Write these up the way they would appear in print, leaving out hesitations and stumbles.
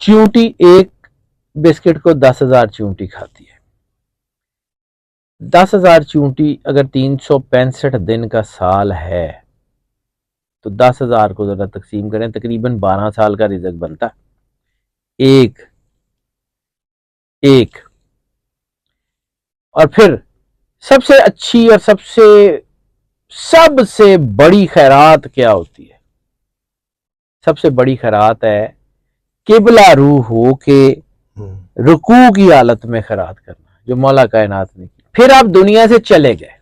چیونٹی ایک بسکٹ کو 10,000 چیونٹی کھاتی ہے. 10,000 چیونٹی اگر 365 دن کا سال ہے تو 10,000 کو ذرا تقسیم کریں، تقریباً 12 سال کا رزق بنتا. ایک اور پھر سب سے اچھی اور سب سے بڑی خیرات کیا ہوتی ہے؟ سب سے بڑی خیرات ہے قبلہ روح ہو کے رکوع کی حالت میں خیرات کرنا، جو مولا کائنات نے کی. پھر آپ دنیا سے چلے گئے،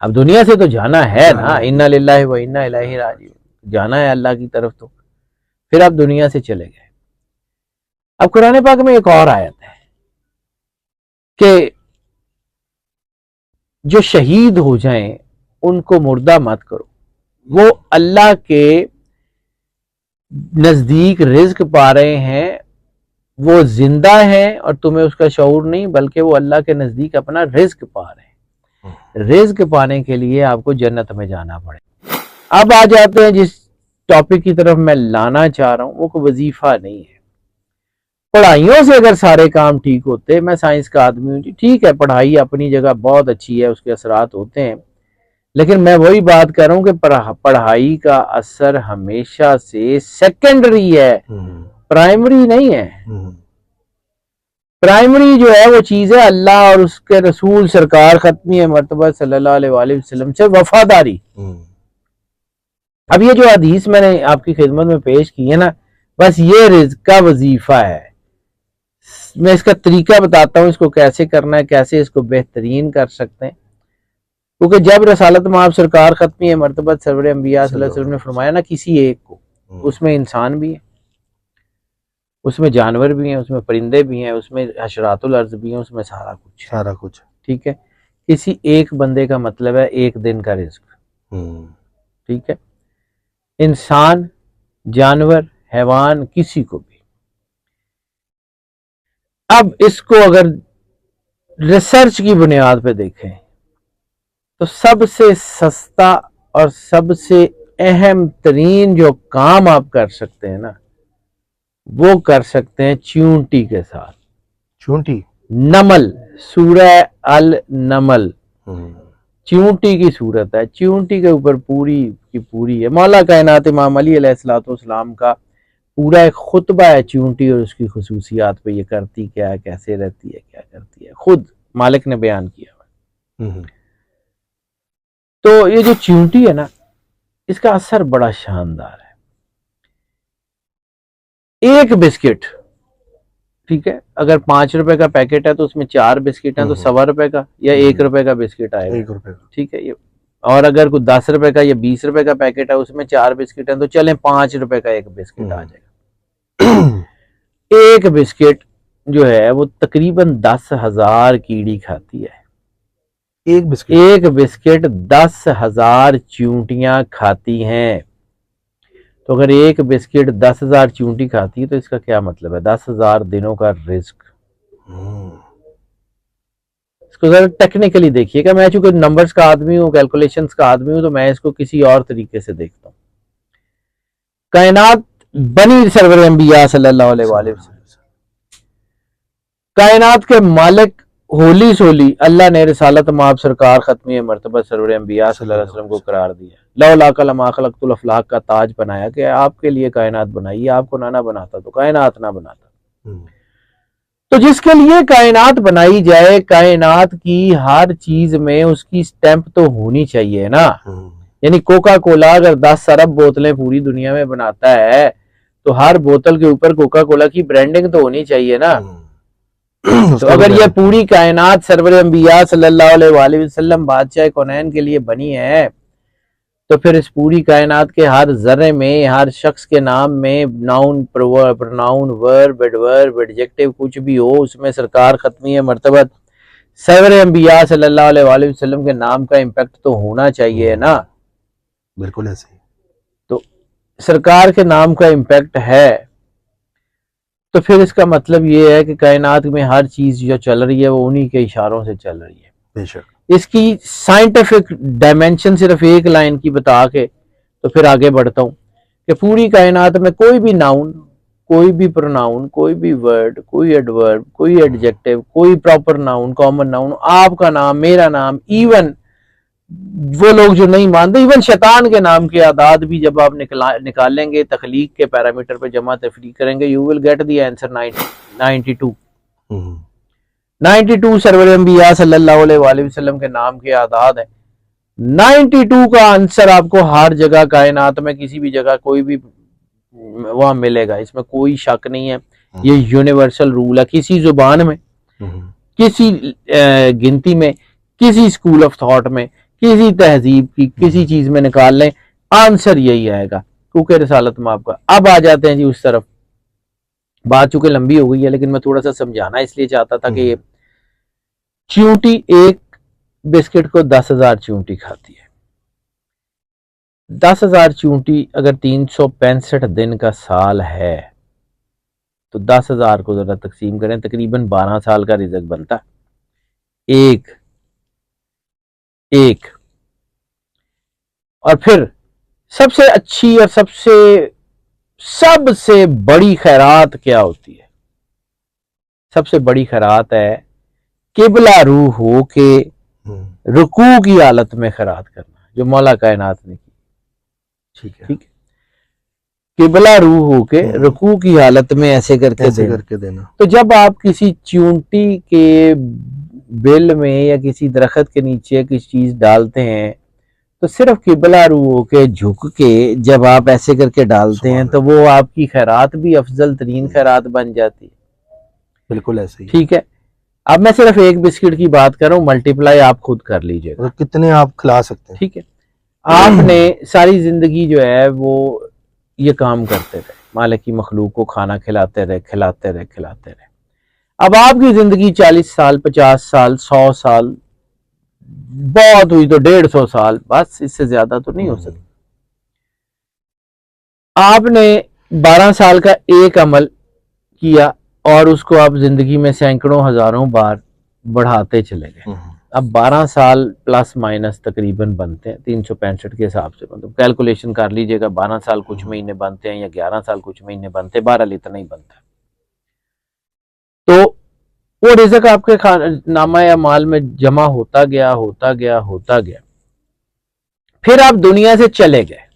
اب دنیا سے تو جانا ہے نا، انا للہ و انا الیہ راجعون، جانا ہے اللہ کی طرف. تو پھر آپ دنیا سے چلے گئے. اب قرآن پاک میں ایک اور آیت ہے کہ جو شہید ہو جائیں ان کو مردہ مت کرو، وہ اللہ کے نزدیک رزق پا رہے ہیں، وہ زندہ ہیں اور تمہیں اس کا شعور نہیں، بلکہ وہ اللہ کے نزدیک اپنا رزق پا رہے ہیں. رزق پانے کے لیے آپ کو جنت میں جانا پڑے. اب آ جاتے ہیں جس ٹاپک کی طرف میں لانا چاہ رہا ہوں، وہ کوئی وظیفہ نہیں ہے. پڑھائیوں سے اگر سارے کام ٹھیک ہوتے، میں سائنس کا آدمی ہوں جی، ٹھیک ہے پڑھائی اپنی جگہ بہت اچھی ہے، اس کے اثرات ہوتے ہیں، لیکن میں وہی بات کر رہا ہوں کہ پڑھائی کا اثر ہمیشہ سے سیکنڈری ہے، پرائمری نہیں ہے. پرائمری جو ہے وہ چیز ہے اللہ اور اس کے رسول سرکار ختمی مرتبہ صلی اللہ علیہ وآلہ وسلم سے وفاداری. اب یہ جو حدیث میں نے آپ کی خدمت میں پیش کی ہے نا، بس یہ رزق کا وظیفہ ہے. میں اس کا طریقہ بتاتا ہوں، اس کو کیسے کرنا ہے، کیسے اس کو بہترین کر سکتے ہیں. کیونکہ جب رسالت مآب سرکار ختمی مرتبہ سرور انبیاء صلی اللہ علیہ وسلم نے فرمایا نا کسی ایک کو، اس میں انسان بھی ہے، اس میں جانور بھی ہیں، اس میں پرندے بھی ہیں، اس میں حشرات الارض بھی ہیں، اس میں سارا کچھ ٹھیک ہے. کسی ایک بندے کا مطلب ہے ایک دن کا رزق. ٹھیک ہے، انسان، جانور، حیوان، کسی کو بھی. اب اس کو اگر ریسرچ کی بنیاد پہ دیکھیں تو سب سے سستا اور سب سے اہم ترین جو کام آپ کر سکتے ہیں نا، وہ کر سکتے ہیں چیونٹی کے ساتھ. چیونٹی، نمل، سورہ النمل چیونٹی کی صورت ہے. چیونٹی کے اوپر پوری کی پوری ہے. مولا کائنات امام علی علیہ السلام کا پورا ایک خطبہ ہے چیونٹی اور اس کی خصوصیات پہ، یہ کرتی کیا ہے، کیسے رہتی ہے، کیا کرتی ہے، خود مالک نے بیان کیا ہوا. تو یہ جو چیونٹی ہے نا، اس کا اثر بڑا شاندار ہے. ایک بسکٹ، ٹھیک ہے، اگر 5 روپے کا پیکٹ ہے تو اس میں 4 بسکٹ ہیں تو 1.25 روپے کا یا 1 روپے کا بسکٹ آئے گا. 1 روپے کا، ٹھیک ہے. اور اگر کوئی 10 روپے کا یا 20 روپے کا پیکٹ ہے، اس میں 4 بسکٹ ہیں تو چلیں 5 روپے کا ایک بسکٹ آ جائے گا. ایک بسکٹ جو ہے وہ تقریباً 10,000 کیڑی کھاتی ہے. ایک بسکٹ 10,000 چیونٹیاں کھاتی ہیں. تو اگر ایک بسکٹ 10,000 چیونٹی کھاتی ہے تو اس کا کیا مطلب ہے؟ 10,000 دنوں کا رزق. اس کو ذرا ٹیکنیکلی دیکھیے گا. میں چونکہ نمبرز کا آدمی ہوں، کیلکولیشنز کا آدمی ہوں، تو میں اس کو کسی اور طریقے سے دیکھتا ہوں. کائنات بنی سرور انبیاء صلی اللہ علیہ وآلہ وسلم، کائنات کے مالک ہولی سولی اللہ نے رسالت مآب سرکار ختمی مرتبہ سرور انبیاء صلی اللہ علیہ وسلم کو قرار دیا. لولا لما خلقت الافلاق کا تاج بنایا کہ آپ کے لیے کائنات بنائی. آپ کو نہ بناتا تو کائنات نہ بناتا. تو جس کے لیے کائنات بنائی جائے، کائنات کی ہر چیز میں اس کی سٹیمپ تو ہونی چاہیے نا. یعنی کوکا کولا اگر 10 ارب بوتلیں پوری دنیا میں بناتا ہے تو ہر بوتل کے اوپر کوکا کولا کی برانڈنگ تو ہونی چاہیے نا. تو اگر یہ پوری کائنات سرور انبیاء صلی اللہ علیہ وآلہ وسلم بادشاہ کونین کے لیے بنی ہے، تو پھر اس پوری کائنات کے ہر ذرے میں، ہر شخص کے نام میں ناؤن، پروناؤن، ورب، ایڈورب، ایڈجیکٹو کچھ بھی ہو، اس میں سرکار ختمی مرتبہ سرور انبیاء صلی اللہ علیہ وآلہ وسلم کے نام کا امپیکٹ تو ہونا چاہیے نا. بالکل ایسے ہی. تو سرکار کے نام کا امپیکٹ ہے تو پھر اس کا مطلب یہ ہے کہ کائنات میں ہر چیز جو چل رہی ہے وہ انہی کے اشاروں سے چل رہی ہے. بے شک. اس کی سائنٹیفک ڈائمینشن صرف ایک لائن کی بتا کے تو پھر آگے بڑھتا ہوں کہ پوری کائنات میں کوئی بھی ناؤن کوئی بھی پروناؤن، کوئی بھی ورڈ، کوئی ایڈورب، کوئی ایڈجیکٹو، کوئی پراپر ناؤن، کامن ناؤن، آپ کا نام، میرا نام، ایون وہ لوگ جو نہیں مانتے، ایون شیطان کے نام کے اعداد بھی جب آپ نکالیں گے تخلیق کے پیرامیٹر پہ جمع تفریق کریں گے، you will get the answer 92۔ 92 سرور انبیاء صلی اللہ علیہ وآلہ وسلم کے نام کے اعداد ہیں۔ 92 کا آنسر آپ کو ہر جگہ کائنات میں کسی بھی جگہ کوئی بھی وہاں ملے گا، اس میں کوئی شک نہیں ہے۔ یہ یونیورسل رول ہے، کسی زبان میں، کسی گنتی میں، کسی اسکول آف تھاٹ میں، کسی تہذیب کی کسی چیز میں نکال لیں، آنسر یہی آئے گا، کیونکہ رسالت مآب کا۔ اب آ جاتے ہیں جی اس طرف، بات چونکہ لمبی ہو گئی ہے لیکن میں تھوڑا سا سمجھانا اس لیے چاہتا تھا کہ یہ چیونٹی ایک بسکٹ کو 10,000 چیونٹی کھاتی ہے۔ 10,000 چیونٹی اگر 365 دن کا سال ہے تو 10,000 کو ذرا تقسیم کریں، تقریباً 12 سال کا رزق بنتا ایک۔ اور پھر سب سے اچھی اور سب سے بڑی خیرات کیا ہوتی ہے؟ سب سے بڑی خیرات ہے قبلہ روح ہو کے رکوع کی حالت میں خیرات کرنا، جو مولا کائنات نے کی۔ ٹھیک ہے، قبلہ روح ہو کے رکوع کی حالت میں ایسے کر کے دینا۔ تو جب آپ کسی چیونٹی کے بل میں یا کسی درخت کے نیچے کسی چیز ڈالتے ہیں تو صرف قبلہ روح ہو کے جھک کے جب آپ ایسے کر کے ڈالتے ہیں تو وہ آپ کی خیرات بھی افضل ترین خیرات بن جاتی ہے۔ بالکل ایسے ہی۔ ٹھیک ہے، اب میں صرف ایک بسکٹ کی بات کر رہا ہوں، ملٹیپلائی آپ خود کر لیجئے گا کتنے آپ کھلا سکتے ہیں۔ ٹھیک ہے، آپ نے ساری زندگی جو ہے وہ یہ کام کرتے رہے، مالک کی مخلوق کو کھانا کھلاتے رہے۔ اب آپ کی زندگی 40 سال، 50 سال، 100 سال، بہت ہوئی تو 150 سال، بس اس سے زیادہ تو نہیں ہو سکتی۔ آپ نے 12 سال کا ایک عمل کیا اور اس کو آپ زندگی میں سینکڑوں ہزاروں بار بڑھاتے چلے گئے۔ اب 12 سال پلس مائنس تقریباً بنتے ہیں 365 کے حساب سے، مطلب کیلکولیشن کر لیجئے گا، 12 سال کچھ مہینے بنتے ہیں یا 11 سال کچھ مہینے بنتے ہیں، بہرحال اتنا ہی بنتا ہے۔ تو وہ رزق آپ کے نامہ اعمال میں جمع ہوتا گیا۔ پھر آپ دنیا سے چلے گئے،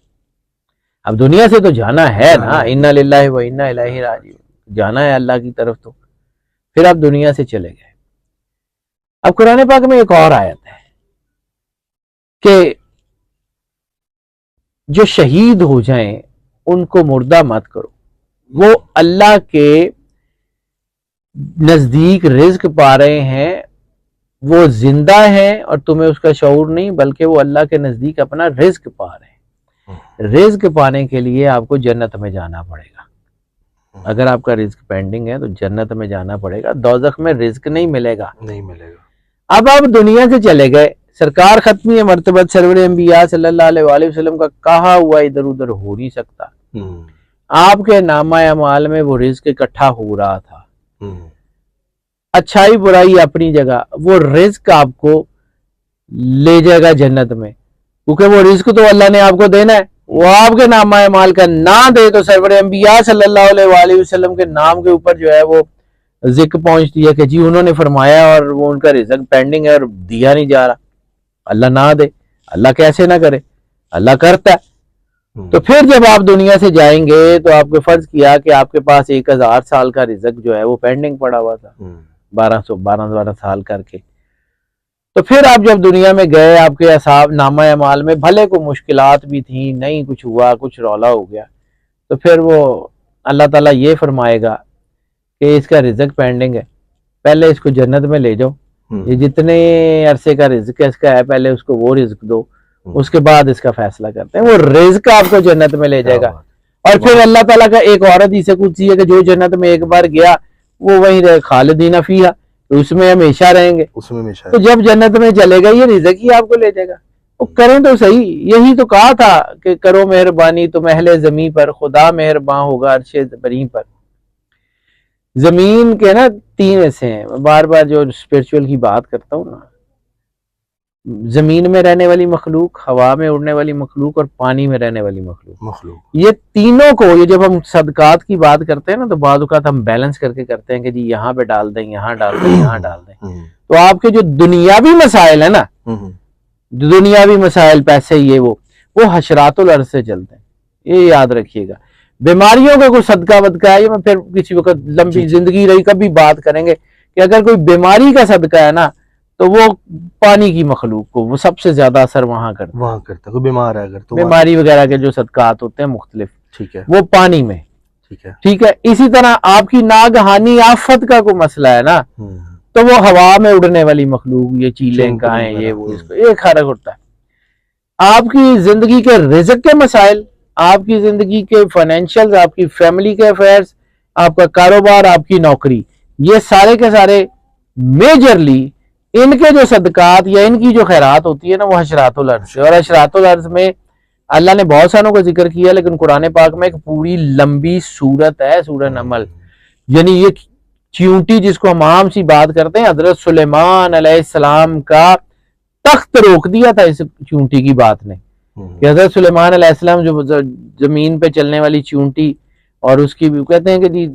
اب دنیا سے تو جانا ہے نا، انا للہ و انا الیہ راجعون، جانا ہے اللہ کی طرف، تو پھر آپ دنیا سے چلے گئے۔ اب قرآن پاک میں ایک اور آیت ہے کہ جو شہید ہو جائیں ان کو مردہ مت کرو، وہ اللہ کے نزدیک رزق پا رہے ہیں، وہ زندہ ہیں اور تمہیں اس کا شعور نہیں، بلکہ وہ اللہ کے نزدیک اپنا رزق پا رہے ہیں۔ رزق پانے کے لیے آپ کو جنت میں جانا پڑے گا۔ اگر آپ کا رزق پینڈنگ ہے تو جنت میں جانا پڑے گا، دوزخ میں رزق نہیں ملے گا۔ اب آپ دنیا سے چلے گئے، سرکار ختمی مرتبت سرور انبیاء صلی اللہ علیہ وآلہ وسلم کا کہا ہوا ادھر ادھر ہو نہیں سکتا۔ آپ کے نامہ اعمال میں وہ رزق اکٹھا ہو رہا تھا، اچھائی برائی اپنی جگہ، وہ رزق آپ کو لے جائے گا جنت میں، کیونکہ وہ رزق تو اللہ نے آپ کو دینا ہے۔ وہ آپ کے نامہ اعمال کا نہ دے تو سرور انبیاء صلی اللہ علیہ وآلہ وسلم کے نام کے اوپر جو ہے وہ ذکر پہنچتی ہے کہ جی انہوں نے فرمایا اور وہ ان کا رزق پینڈنگ ہے اور دیا نہیں جا رہا۔ اللہ نہ دے، اللہ کیسے نہ کرے، اللہ کرتا ہے۔ تو پھر جب آپ دنیا سے جائیں گے تو آپ کو فرض کیا کہ آپ کے پاس 1000 سال کا رزق جو ہے وہ پینڈنگ پڑا ہوا تھا، 12 سال کر کے۔ تو پھر آپ جب دنیا میں گئے، آپ کے اصحاب نامہ اعمال میں بھلے کو مشکلات بھی تھیں، نہیں کچھ ہوا، کچھ رولا ہو گیا، تو پھر وہ اللہ تعالیٰ یہ فرمائے گا کہ اس کا رزق پینڈنگ ہے، پہلے اس کو جنت میں لے جاؤ، یہ جتنے عرصے کا رزق ہے اس کا ہے، پہلے اس کو وہ رزق دو، اس کے بعد اس کا فیصلہ کرتے ہیں۔ وہ رزق آپ کو جنت میں لے جائے گا۔ اور پھر اللہ تعالیٰ کا ایک اور حدیث قدسی ہے کہ جو جنت میں ایک بار گیا وہ وہیں رہے، خالدین فیہا، تو اس میں ہمیشہ رہیں گے۔ تو جب جنت میں چلے گا یہ رزق ہی آپ کو لے جائے گا۔ وہ کریں تو صحیح، یہی تو کہا تھا کہ کرو مہربانی تم اہل زمین پر، خدا مہرباں ہوگا عرش بری پر۔ زمین کے نا 3 حصے ہیں، میں بار بار جو اسپرچول کی بات کرتا ہوں نا، زمین میں رہنے والی مخلوق، ہوا میں اڑنے والی مخلوق اور پانی میں رہنے والی مخلوق، یہ تینوں کو، یہ جب ہم صدقات کی بات کرتے ہیں نا تو بعض اوقات ہم بیلنس کر کے کرتے ہیں کہ جی یہاں پہ ڈال دیں، یہاں ڈال دیں، یہاں ڈال دیں. تو آپ کے جو دنیاوی مسائل ہیں نا، دنیاوی مسائل، پیسے، یہ وہ حشرات الارض سے چلتے ہیں، یہ یاد رکھیے گا. بیماریوں کا کوئی صدقہ ودقہ ہے، یہ میں پھر کسی وقت لمبی زندگی رہی کبھی بات کریں گے کہ اگر کوئی بیماری کا صدقہ ہے نا تو وہ پانی کی مخلوق کو وہ سب سے زیادہ اثر وہاں کرتا ہے. کوئی بیمار ہے اگر تو بیماری وغیرہ کے جو صدقات ہوتے ہیں مختلف، ٹھیک ہے، وہ پانی میں، ٹھیک ہے. اسی طرح آپ کی ناگہانی آفت کا کوئی مسئلہ ہے نا تو وہ ہوا میں اڑنے والی مخلوق، یہ چیلیں کائیں، یہ وہ، اس کو ایک خرق ہوتا ہے. آپ کی زندگی کے رزق کے مسائل، آپ کی زندگی کے فائنینشیل، آپ کی فیملی کے افیئرز، آپ کا کاروبار، آپ کی نوکری، یہ سارے کے سارے میجرلی ان کے جو صدقات یا ان کی جو خیرات ہوتی ہے نا وہ حشرات الارض سے. اور حشرات الارض میں اللہ نے بہت ساروں کا ذکر کیا، لیکن قرآن پاک میں ایک پوری لمبی سورت ہے، سورہ نمل. یعنی یہ چیونٹی جس کو ہم عام سی بات کرتے ہیں، حضرت سلیمان علیہ السلام کا تخت روک دیا تھا اس چیونٹی کی بات نے، کہ حضرت سلیمان علیہ السلام جو زمین پہ چلنے والی چیونٹی، اور اس کی بھی کہتے ہیں کہ جی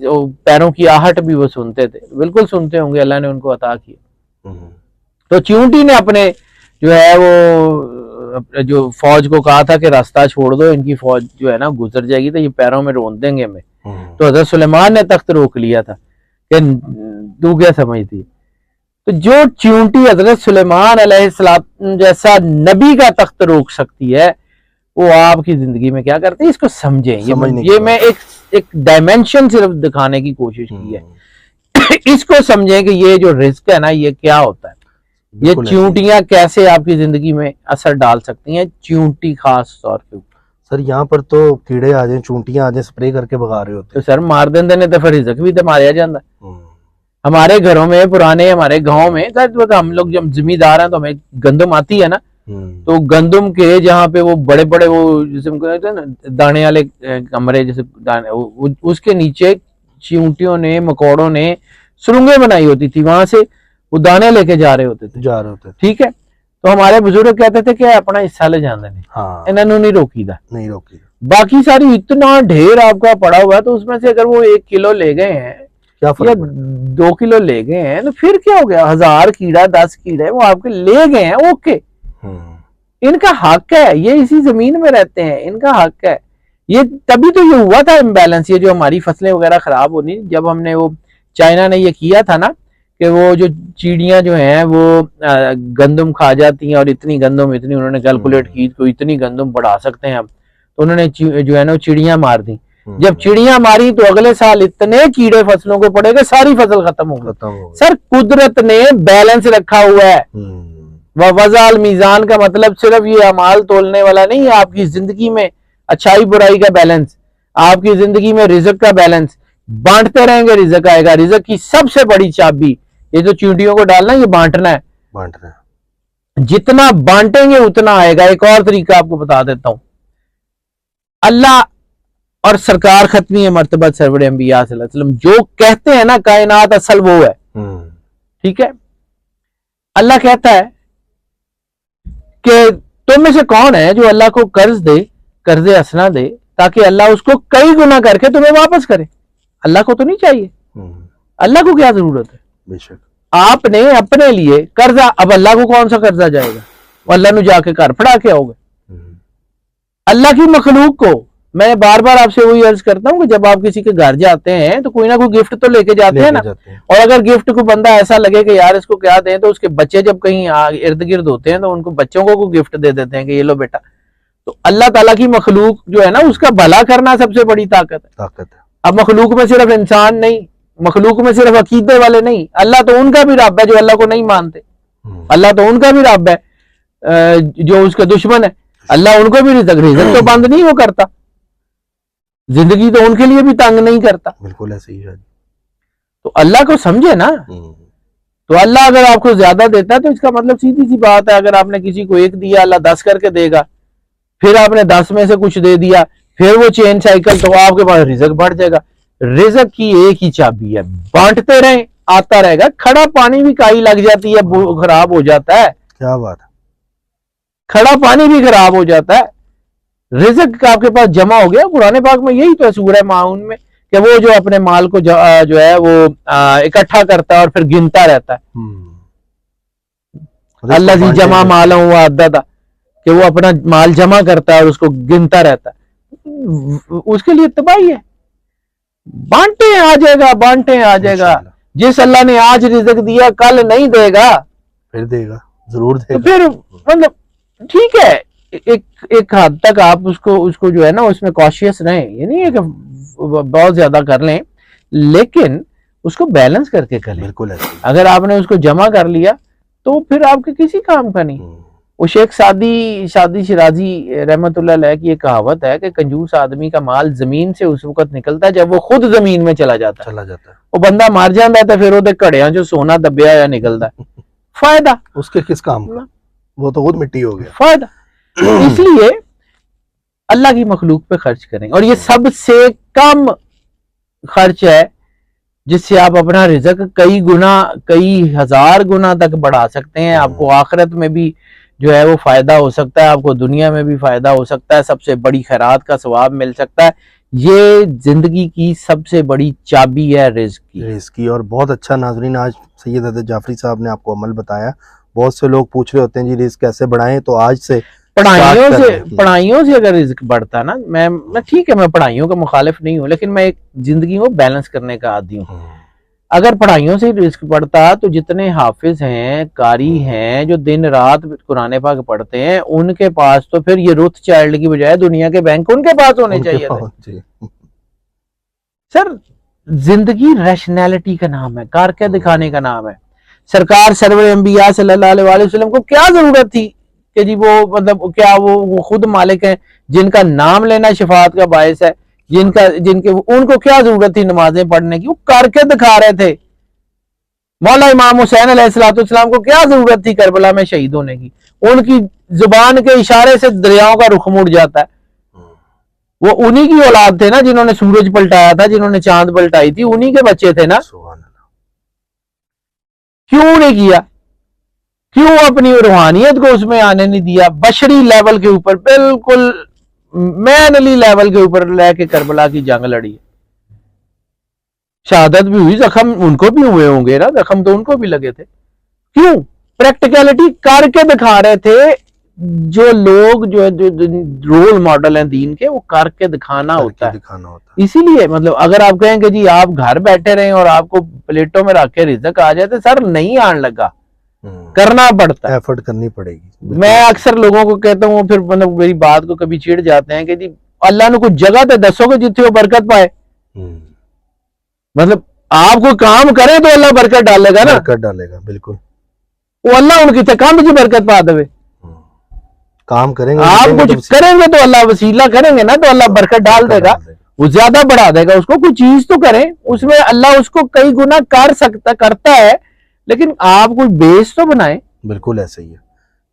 پیروں کی آہٹ بھی وہ سنتے تھے، بالکل سنتے ہوں گے، اللہ نے ان کو عطا کیا. تو چیونٹی نے اپنے جو ہے وہ جو فوج کو کہا تھا کہ راستہ چھوڑ دو، ان کی فوج جو ہے نا گزر جائے گی تو یہ پیروں میں رون دیں گے ہمیں. تو حضرت سلیمان نے تخت روک لیا تھا کہ تو کیا سمجھتی. تو جو چیونٹی حضرت سلیمان علیہ السلام جیسا نبی کا تخت روک سکتی ہے، وہ آپ کی زندگی میں کیا کرتی ہے، اس کو سمجھیں. یہ میں ایک ڈائمینشن صرف دکھانے کی کوشش کی ہے. اس کو سمجھیں کہ یہ جو رزق ہے نا یہ کیا ہوتا ہے، یہ چیونٹیاں کیسے آپ کی زندگی میں اثر ڈال سکتی ہیں. چیونٹی خاص طور پہ سر یہاں پر تو کیڑے آ جائیں، چونٹیاں آ جائیں، سپرے کر کے بھگا رہے ہوتے ہیں. تو سر مار دیں نے تو پھر رزق بھی تو ماریا جاتا ہے. ہمارے گھروں میں پرانے، ہمارے گاؤں میں ہم لوگ جب زمیندار ہیں تو ہمیں گندم آتی ہے نا، تو گندم کے جہاں پہ وہ بڑے بڑے وہ جیسے ہم کہتے ہیں نا دانے والے کمرے، جیسے دانے، اس کے نیچے چیونٹیوں نے، مکوڑوں نے سرنگیں بنائی ہوتی تھی، وہاں سے وہ دانے لے کے جا رہے ہوتے تھے. ٹھیک ہے. تو ہمارے بزرگ کہتے تھے کہ اپنا حصہ لے جانے انہوں نے نہیں روکی دا. باقی ساری اتنا ڈھیر آپ کا پڑا ہوا ہے، تو اس میں سے اگر وہ 1 کلو لے گئے ہیں یا 2 کلو لے گئے ہیں تو پھر کیا ہو گیا، 1000 کیڑا 10 کیڑے وہ آپ کے لے گئے ہیں، اوکے، ان کا حق ہے، یہ اسی زمین میں رہتے ہیں، ان کا حق ہے. یہ تبھی تو یہ ہوا تھا امبیلنس، یہ جو ہماری فصلیں وغیرہ خراب ہونی، جب ہم نے وہ چائنا نے یہ کیا تھا نا کہ وہ جو چیڑیاں جو ہیں وہ گندم کھا جاتی ہیں، اور اتنی گندم، اتنی انہوں نے کیلکولیٹ کی تو اتنی گندم بڑھا سکتے ہیں ہم، تو انہوں نے جو ہے نا چڑیاں مار دی. جب چڑیاں ماری تو اگلے سال اتنے کیڑے فصلوں کو پڑے گے، ساری فصل ختم ہو گئی. سر قدرت نے بیلنس رکھا ہوا ہے. وَوَضَعَ الْمِيزَانَ کا مطلب صرف یہ اعمال تولنے والا نہیں ہے، آپ کی زندگی میں اچھائی برائی کا بیلنس، آپ کی زندگی میں رزق کا بیلنس. بانٹتے رہیں گے رزق آئے گا. رزق کی سب سے بڑی چابی یہ جو چیونٹیوں کو ڈالنا ہے، یہ بانٹنا ہے. جتنا بانٹیں گے اتنا آئے گا. ایک اور طریقہ آپ کو بتا دیتا ہوں. اللہ اور سرکار ختمی مرتبہ سرور انبیاء صلی اللہ علیہ وسلم جو کہتے ہیں نا کائنات اصل وہ ہے. ٹھیک ہے. اللہ کہتا ہے کہ تم میں سے کون ہے جو اللہ کو قرض دے، قرض حسنہ دے، تاکہ اللہ اس کو کئی گنا کر کے تمہیں واپس کرے. اللہ کو تو نہیں چاہیے، اللہ کو کیا ضرورت ہے. بے شک آپ نے اپنے لیے قرضہ، اب اللہ کو کون سا قرضہ جائے گا، اللہ نے جا کے گھر پڑا کے آؤ گے. اللہ کی مخلوق کو میں بار بار آپ سے وہی عرض کرتا ہوں کہ جب آپ کسی کے گھر جاتے ہیں تو کوئی نہ کوئی گفٹ تو لے کے جاتے ہیں نا. اور اگر گفٹ کو بندہ ایسا لگے کہ یار اس کو کیا دیں، تو اس کے بچے جب کہیں ارد گرد ہوتے ہیں تو ان کو بچوں کو کوئی گفٹ دے دیتے ہیں کہ یہ لو بیٹا. تو اللہ تعالیٰ کی مخلوق جو ہے نا اس کا بھلا کرنا سب سے بڑی طاقت ہے. اب مخلوق میں صرف انسان نہیں، مخلوق میں صرف عقیدے والے نہیں، اللہ تو ان کا بھی رب ہے جو اللہ کو نہیں مانتے. اللہ تو ان کا بھی رب ہے جو اس کا دشمن ہے. اللہ ان کو بھی رزق تو بند نہیں وہ کرتا، زندگی تو ان کے لیے بھی تنگ نہیں کرتا. بالکل ایسے ہی ہے. تو اللہ کو سمجھے نا. تو اللہ اگر آپ کو زیادہ دیتا ہے تو اس کا مطلب سیدھی سی بات ہے، اگر آپ نے کسی کو 1 دیا اللہ 10 کر کے دے گا، پھر آپ نے 10 میں سے کچھ دے دیا، پھر وہ چین سائیکل، تو آپ کے پاس رزق بڑھ جائے گا. رزق کی ایک ہی چابی ہے، بانٹتے رہیں آتا رہے گا. کھڑا پانی بھی کائی لگ جاتی ہے، خراب ہو جاتا ہے. کیا بات ہے. کھڑا پانی بھی خراب ہو جاتا ہے، رزق آپ کے پاس جمع ہو گیا. قرآن پاک میں یہی تو ہے سورہ ماؤن میں کہ وہ جو اپنے مال کو جو ہے وہ اکٹھا کرتا ہے اور پھر گنتا رہتا ہے. اللہ زی جمع مالا ہوا عددا، کہ وہ اپنا مال جمع کرتا ہے اور اس کو گنتا رہتا ہے. اس کے لیے تباہی ہے. بانٹے آ جائے گا، بانٹے آ جائے گا. جس اللہ نے آج رزق دیا کل نہیں دے گا، پھر دے گا، ضرور دے گا. تو پھر مطلب ٹھیک ہے ایک حد تک آپ اس کو جو ہے نا اس میں کوشیس رہیں. یہ نہیں ہے کہ بہت زیادہ کر لیں، لیکن اس کو بیلنس کر کے کریں. بالکل ایسے. اگر آپ نے اس کو جمع کر لیا تو پھر آپ کے کسی کام کا نہیں. وہ شیخ سعدی شرازی رحمت اللہ علیہ کی ایک کہاوت ہے کہ کنجوس آدمی کا مال زمین سے اس وقت نکلتا ہے جب وہ خود زمین میں چلا جاتا ہے. وہ بندہ مار جاتا ہے تو پھر وہ کڑیاں جو سونا دبیا یا نکلتا ہے، فائدہ اس کے کس کام کا؟ وہ تو خود مٹی ہو گیا. فائدہ. اس لیے اللہ کی مخلوق پہ خرچ کریں، اور یہ سب سے کم خرچ ہے جس سے آپ اپنا رزق کئی گنا، کئی ہزار گنا تک بڑھا سکتے ہیں. آپ کو آخرت میں بھی جو ہے وہ فائدہ ہو سکتا ہے، آپ کو دنیا میں بھی فائدہ ہو سکتا ہے، سب سے بڑی خیرات کا ثواب مل سکتا ہے. یہ زندگی کی سب سے بڑی چابی ہے رزق کی. اور بہت اچھا ناظرین، آج سید حیدر جعفری صاحب نے آپ کو عمل بتایا. بہت سے لوگ پوچھ رہے ہوتے ہیں جی رزق کیسے بڑھائیں، تو آج سے پڑھائیوں سے اگر رزق بڑھتا نا، میں ٹھیک ہے میں پڑھائیوں کا مخالف نہیں ہوں، لیکن میں ایک زندگی کو بیلنس کرنے کا عادی ہوں. اگر پڑھائیوں سے رزق بڑھتا تو جتنے حافظ ہیں، قاری ہیں، جو دن رات قرآن پاک پڑھتے ہیں، ان کے پاس تو پھر یہ روتھ چائلڈ کی بجائے دنیا کے بینک ان کے پاس ہونے چاہیے تھے. سر زندگی ریشنالٹی کا نام ہے، کر کے دکھانے کا نام ہے. سرکار سرور انبیاء صلی اللہ علیہ وسلم کو کیا ضرورت تھی کہ جی وہ مطلب کیا وہ خود مالک ہیں جن کا نام لینا شفاعت کا باعث ہے، ان کو کیا ضرورت تھی نمازیں پڑھنے کی؟ وہ کر کے دکھا رہے تھے. مولا امام حسین علیہ السلام کو کیا ضرورت تھی کربلا میں شہید ہونے کی؟ ان کی زبان کے اشارے سے دریاؤں کا رخ مڑ جاتا ہے. وہ انہی کی اولاد تھے نا جنہوں نے سورج پلٹایا تھا، جنہوں نے چاند پلٹائی تھی، انہی کے بچے تھے نا. کیوں نہیں کیا؟ کیوں اپنی روحانیت کو اس میں آنے نہیں دیا؟ بشری لیول کے اوپر، بالکل مینلی لیول کے اوپر لے کے کربلا کی جنگ لڑی. شہادت بھی ہوئی، زخم ان کو بھی ہوئے ہوں گے نا، زخم تو ان کو بھی لگے تھے. کیوں؟ پریکٹیکلٹی کر کے دکھا رہے تھے. جو لوگ جو رول ماڈل ہیں دین کے، وہ کر کے دکھانا ہوتا ہے. اسی لیے مطلب اگر آپ کہیں کہ جی آپ گھر بیٹھے رہیں اور آپ کو پلیٹوں میں رکھ کے رزق آ جائے تو سر نہیں آن لگا، کرنا پڑتا ہے، ایفرٹ کرنی پڑے گی. میں اکثر لوگوں کو کہتا ہوں، پھر مطلب میری بات کو کبھی چڑ جاتے ہیں کہ جی اللہ نے کچھ جگہ تے دسو کہ جتنے وہ برکت پائے. مطلب آپ کو کام کریں تو اللہ برکت ڈالے گا نا، برکت ڈالے گا. بالکل. وہ اللہ ان کی کام کی برکت پا دے. کام کریں گے، آپ کچھ کریں گے تو اللہ وسیلہ کریں گے نا تو اللہ برکت ڈال دے گا، وہ زیادہ بڑھا دے گا اس کو. کوئی چیز تو کریں، اس میں اللہ اس کو کئی گنا کرتا ہے، لیکن آپ کوئی بیس تو بنائیں. بالکل ایسے ہی ہے.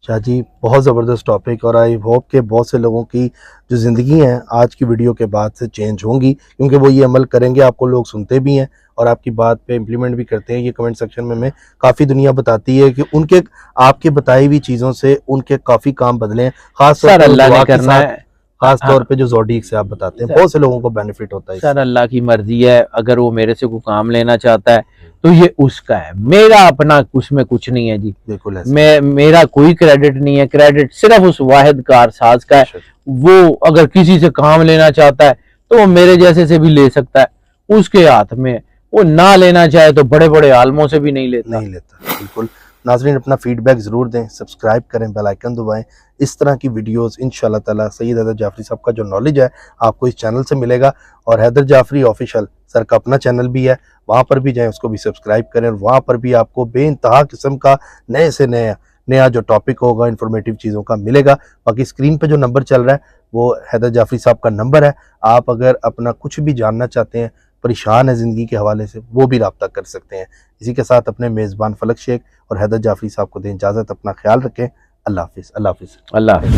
شاہ جی بہت زبردست ٹاپک، اور آئی ہوپ کہ بہت سے لوگوں کی جو زندگی ہیں آج کی ویڈیو کے بعد سے چینج ہوں گی، کیونکہ وہ یہ عمل کریں گے. آپ کو لوگ سنتے بھی ہیں اور آپ کی بات پہ امپلیمنٹ بھی کرتے ہیں. یہ کمنٹ سیکشن میں کافی دنیا بتاتی ہے کہ ان کے آپ کے بتائی ہوئی چیزوں سے ان کے کافی کام بدلے ہیں. خاص طور پہ اللہ نے کرنا ہے، خاص طور پہ جو زوڈیک سے آپ بتاتے ہیں، بہت سے لوگوں کو بینیفٹ ہوتا ہے. سر اللہ کی مرضی ہے، اگر وہ میرے سے کوئی کام لینا چاہتا ہے تو یہ اس کا ہے، میرا اپنا اس میں کچھ نہیں ہے جی. بالکل میرا کوئی کریڈٹ نہیں ہے، کریڈٹ صرف اس واحد کارساز کا ہے. وہ اگر کسی سے کام لینا چاہتا ہے تو وہ میرے جیسے سے بھی لے سکتا ہے، اس کے ہاتھ میں. وہ نہ لینا چاہے تو بڑے بڑے عالموں سے بھی نہیں لیتا. بالکل. ناظرین اپنا فیڈ بیک ضرور دیں، سبسکرائب کریں، بیل آئیکن دبائیں. اس طرح کی ویڈیوز انشاءاللہ تعالی سید حیدر جعفری صاحب کا جو نالج ہے آپ کو اس چینل سے ملے گا. اور حیدر جعفری آفیشل سر کا اپنا چینل بھی ہے، وہاں پر بھی جائیں، اس کو بھی سبسکرائب کریں. اور وہاں پر بھی آپ کو بے انتہا قسم کا نئے سے نیا جو ٹاپک ہوگا انفارمیٹیو چیزوں کا ملے گا. باقی اسکرین پہ جو نمبر چل رہا ہے وہ حیدر جعفری صاحب کا نمبر ہے. آپ اگر اپنا کچھ بھی جاننا چاہتے ہیں، پریشان ہے زندگی کے حوالے سے، وہ بھی رابطہ کر سکتے ہیں. اسی کے ساتھ اپنے میزبان فلک شیخ اور حیدر جعفری صاحب کو دیں اجازت. اپنا خیال رکھیں. اللہ حافظ. اللہ حافظ. اللہ حافظ.